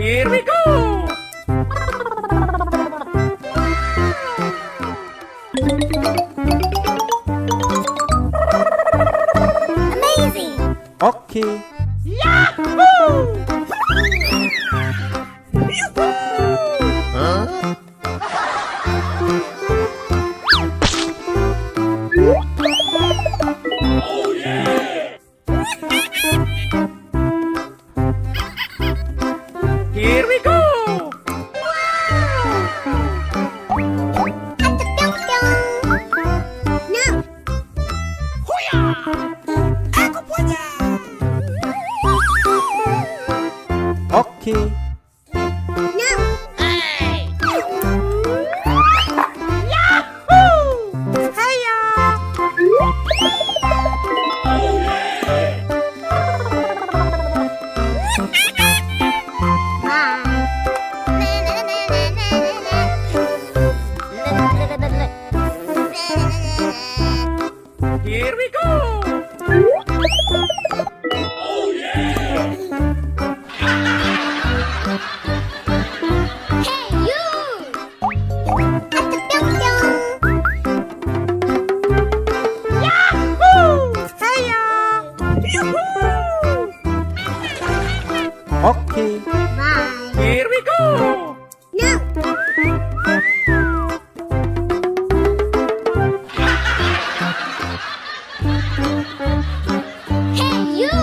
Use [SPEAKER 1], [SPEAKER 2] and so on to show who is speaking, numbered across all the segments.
[SPEAKER 1] Here we go!
[SPEAKER 2] Amazing!
[SPEAKER 3] Okay.
[SPEAKER 1] Yahoo!
[SPEAKER 3] Huh?
[SPEAKER 1] Oh yeah! Here we go!
[SPEAKER 2] No!
[SPEAKER 1] Huya! Aku punya!
[SPEAKER 3] Okay.
[SPEAKER 2] No!
[SPEAKER 1] Hey! Yahoo!
[SPEAKER 2] Hiya!
[SPEAKER 1] Oh yeah! Here we go! Oh yeah!
[SPEAKER 2] Hey, you!
[SPEAKER 1] Yahoo!
[SPEAKER 2] Hiya!
[SPEAKER 1] Yahoo!
[SPEAKER 3] Okay.
[SPEAKER 2] Bye!
[SPEAKER 1] Here we go!
[SPEAKER 2] No! Hey, you!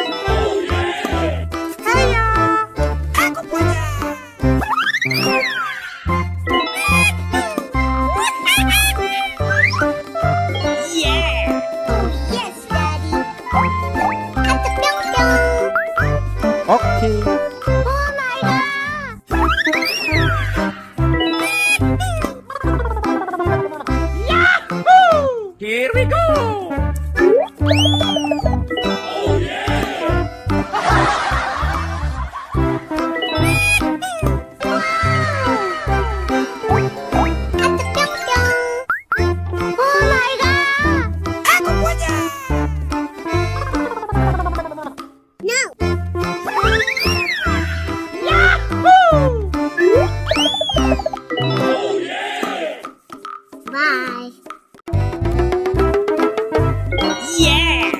[SPEAKER 1] Oh yeah!
[SPEAKER 2] Hiya!
[SPEAKER 1] Aku punya! Yeah!
[SPEAKER 2] Oh, yes, Daddy!
[SPEAKER 3] Okay.
[SPEAKER 2] Oh my God!
[SPEAKER 1] Yahoo! Here we go! Oh yeah!
[SPEAKER 2] Oh my God!
[SPEAKER 1] Aku punya!
[SPEAKER 2] No!
[SPEAKER 1] Yahoo! Oh yeah!
[SPEAKER 2] Bye!
[SPEAKER 1] Yeah!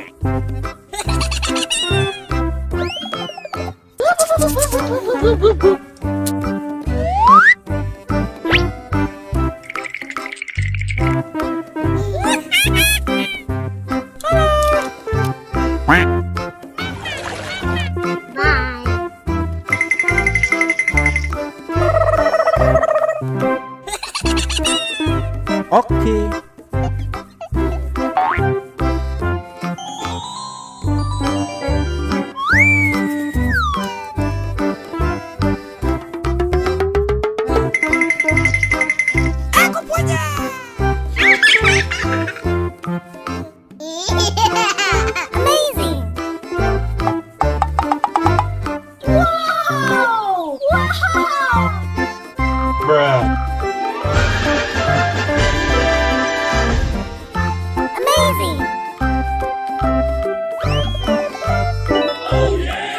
[SPEAKER 2] Bye!
[SPEAKER 3] Okay.
[SPEAKER 1] Aku punya!
[SPEAKER 2] Amazing! Wow! Wow!
[SPEAKER 3] Bruh.
[SPEAKER 2] Amazing!
[SPEAKER 1] Oh yeah!